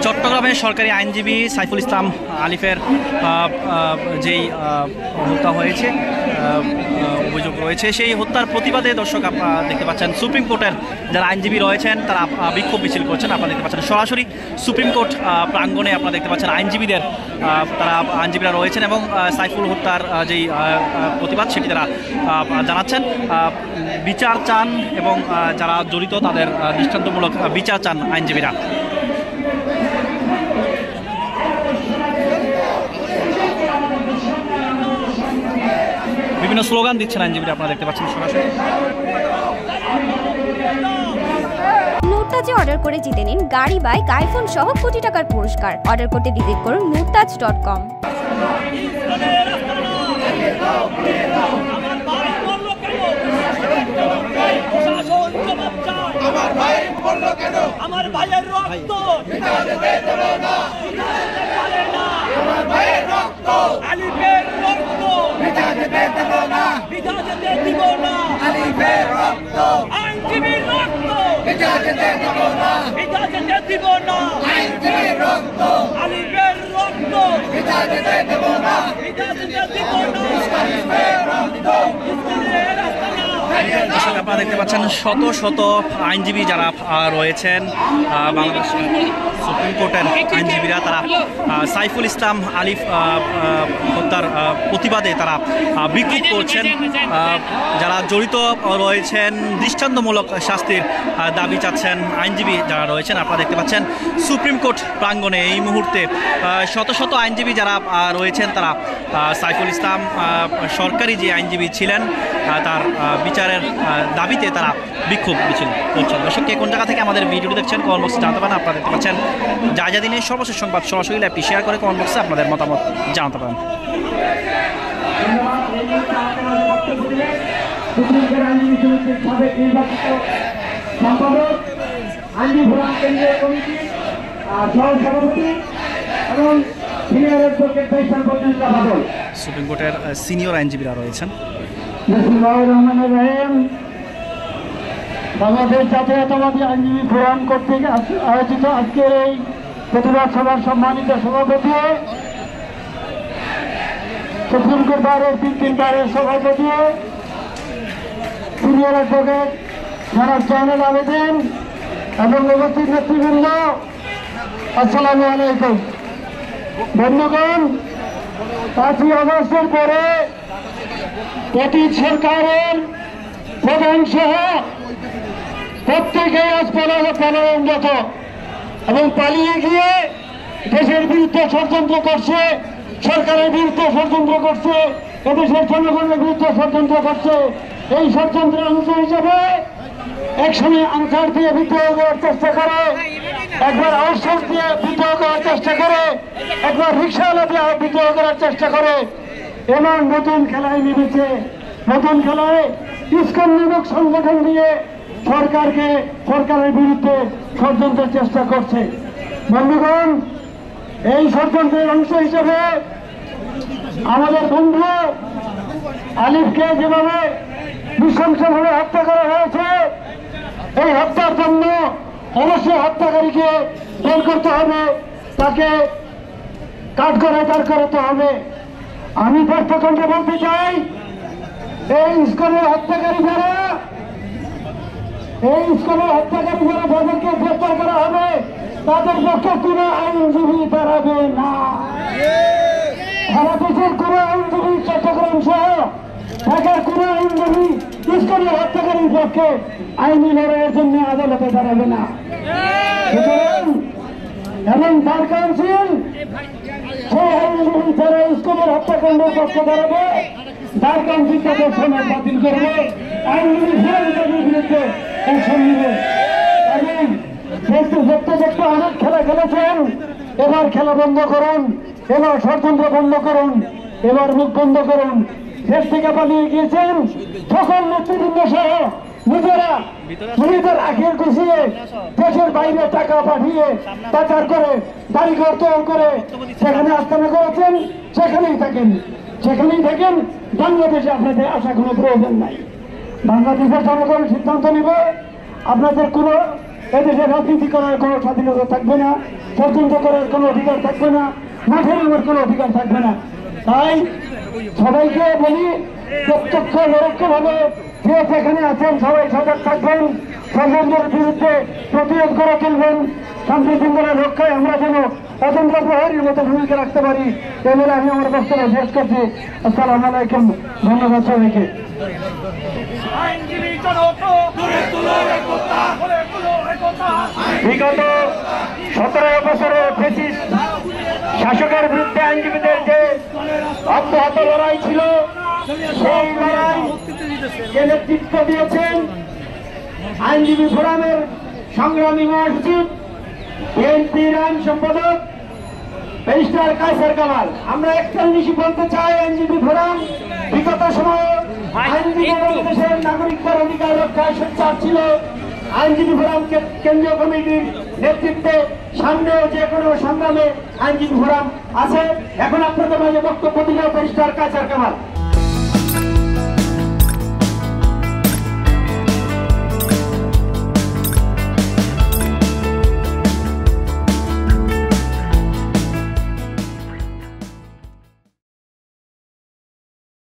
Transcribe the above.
চট্টগ্রামে সরকারি আইনজীবী সাইফুল ইসলাম আলিফের যেই হত্যা হয়েছে, অভিযোগ রয়েছে, সেই হত্যার প্রতিবাদে দর্শক আপনারা দেখতে পাচ্ছেন সুপ্রিম কোর্টের যারা আইনজীবী রয়েছেন তারা বিক্ষোভ মিছিল করছেন। আপনারা দেখতে পাচ্ছেন সরাসরি সুপ্রিম কোর্ট প্রাঙ্গণে আপনারা দেখতে পাচ্ছেন আইনজীবীরা রয়েছেন এবং সাইফুল হত্যার যেই প্রতিবাদ সেটি তারা জানাচ্ছেন, বিচার চান এবং যারা জড়িত তাদের দৃষ্টান্তমূলক বিচার চান আইনজীবীরা। বিভিন্ন স্লোগান দিচ্ছেন আইনজীবীরা, আপনারা দেখতে পাচ্ছেন সরাসরি। নুরতাজে অর্ডার করে জিতে নিন গাড়ি, বাইক, আইফোন সহ কোটি টাকার পুরস্কার। অর্ডার করতে ভিজিট করুন nurtaj.com। আমার ভাইয়ের রক্ত আমার ভাইয়ের রক্ত আলিফের রক্ত ভিজা যেতে দেব না, ভিজা যেতে দিব না, আলিফের রক্ত আইনজীবীর রক্ত ভিজা যেতে দেব না, ভিজা যেতে দিব না, আইনজীবীর রক্ত আলিফের রক্ত ভিজা যেতে দেব না, ভিজা যেতে দিব না, আলিফের রক্ত ইসলামের আস্তানা। আপনারা দেখতে পাচ্ছেন শত শত আইনজীবী যারা রয়েছেন বাংলাদেশ সুপ্রিম কোর্টের আইনজীবীরা, তারা সাইফুল ইসলাম আলিফ হত্যার প্রতিবাদে তারা বিক্ষোভ করছেন। যারা জড়িত রয়েছেন দৃষ্টান্তমূলক শাস্তির দাবি চাচ্ছেন আইনজীবী যারা রয়েছেন। আপনারা দেখতে পাচ্ছেন সুপ্রিম কোর্ট প্রাঙ্গণে এই মুহূর্তে শত শত আইনজীবী যারা রয়েছেন তারা সাইফুল ইসলাম সরকারি যে আইনজীবী ছিলেন তার বিচারের দাবিতে তারা বিক্ষোভ মিছিল করছেন। দর্শক কে কোন জায়গা থেকে আমাদের ভিডিওটি দেখছেন কমেন্ট বক্সে জানাতে পারেন। আপনারা দেখতে পাচ্ছেন যা দিনের সর্বশেষ সংবাদ সরাসরি লাইভটি শেয়ার করে কমেন্ট বক্সে আপনাদের মতামত জানাতে পারেন। সুপ্রিম কোর্টের সিনিয়র আইনজীবীরা রয়েছেন। বাংলাদেশ জাতীয়তাবাদী আইনজীবী ফোরাম কর্তৃক আয়োজিত আজকের এই প্রতিবাদ সভার সম্মানিত সভাপতি, সুপ্রিম কোর্ট বারের 3 বারের সভাপতি, সিনিয়র অ্যাডভোকেট জনাব জয়নুল আবেদিন এবং উপস্থিত নেতৃবৃন্দ, আসসালামু আলাইকুম। বন্ধুগণ, 5ই আগস্টের পরে অতীত সরকারের প্রধান সহ প্রত্যেকেই আজ পলায়নরত এবং পালিয়ে গিয়ে দেশের বিরুদ্ধে ষড়যন্ত্র করছে, সরকারের বিরুদ্ধে ষড়যন্ত্র করছে, এদেশের জনগণের বিরুদ্ধে ষড়যন্ত্র করছে। এই ষড়যন্ত্রের অংশ হিসেবে একসময় আনসার দিয়ে বিদ্রোহ করার চেষ্টা করে, একবার আউটসোর্স দিয়ে বিদ্রোহ করার চেষ্টা করে, একবার রিক্সাওয়ালা দিয়ে বিদ্রোহ করার চেষ্টা করে। এবার নতুন খেলায় নেমেছে। নতুন খেলায় ইসকন নামক সংগঠন দিয়ে সরকারের বিরুদ্ধে ষড়যন্ত্রের চেষ্টা করছে। বন্ধুগণ, এই ষড়যন্ত্রের অংশ হিসেবে আমাদের বন্ধু আলিফকে যেভাবে নৃশংসভাবে হত্যা করা হয়েছে, এই হত্যার জন্য অবশ্যই হত্যাকারীকে বের করতে হবে, তাকে কাঠগড়ায় দাঁড় করাতে হবে। আমি প্রত্যেককে বলতে চাই, এই ইসকনের হত্যাকারী যারা যাদেরকে গ্রেফতার করা হবে তাদের পক্ষে কোন আইনজীবী দাঁড়াবে না। সারা দেশের কোন আইনজীবী, চট্টগ্রাম সহ ঢাকার কোন আইনজীবী ইসকনের হত্যাকারীর পক্ষে আইনি লড়াইয়ের জন্য আদালতে দাঁড়াবে না। এবং বার কাউন্সিল সেই আইনজীবী যারা ইসকনের হত্যাকাণ্ডের পক্ষে দাঁড়াবে, বার কাউন্সিল তাদের সময় বাতিল করবে, আইনজীবী বিরুদ্ধে অ্যাকশন নেবে। এবং দেখতে অনেক খেলা খেলেছেন, এবার খেলা বন্ধ করুন, এবার ষড়যন্ত্র বন্ধ করুন, এবার মুখ বন্ধ করুন। দেশ থেকে পালিয়ে গিয়েছেন সকল নেতৃবৃন্দ সহ নিজেদের আখের গুছিয়ে দেশের বাইরে টাকা পাঠিয়ে পাচার করে বাড়িঘর তৈরি করে সেখানে আস্তানা করেছেন, সেখানেই থাকেন। বাংলাদেশে আপনাদের আসা কোনো প্রয়োজন নাই। বাংলাদেশের জনগণ সিদ্ধান্ত নেবে। আপনাদের কোনো এদেশে রাজনীতি করার কোনো স্বাধীনতা থাকবে না, ষড়যন্ত্র করার কোনো অধিকার থাকবে না, মাঠে নামার কোনো অধিকার থাকবে না। তাই সবাইকে বলি, প্রত্যক্ষ পরোক্ষভাবে যে যেখানে আছেন সবাই সজাগ থাকবেন, ষড়যন্ত্রের বিরুদ্ধে প্রতিরোধ করে তুলবেন। শান্তি শৃঙ্খলার রক্ষায় আমরা যেন অতন্ত্র প্রহরীর মতো ভূমিকা রাখতে পারি, এই বলে আমি আমার বক্তব্য শেষ করছি। আসসালামু আলাইকুম, ধন্যবাদ সবাইকে। বিগত 17 বছরে ফ্যাসিস্ট শাসকের বিরুদ্ধে আইনজীবীদের যে অব্যাহত লড়াই ছিল, সেই লড়াই নেতৃত্ব দিয়েছেন আইনজীবী ফোরামের সংগ্রামী মহাসচিব, বিএনপির আইন সম্পাদক ব্যারিস্টার কায়সার কামাল। আমরা একটা জিনিসই বলতে চাই, আইনজীবী ফোরাম বিগত সময়ে আইনজীবী দেশের নাগরিকদের অধিকার রক্ষায় সোচ্চার ছিল। আইনজীবী ফোরাম কেন্দ্রীয় কমিটির নেতৃত্বে সামনেও যে কোনো সংগ্রামে আইনজীবী ফোরাম আছে। এখন আপনাদের মাঝে বক্তব্য দিল ব্যারিস্টার কায়সার কামাল।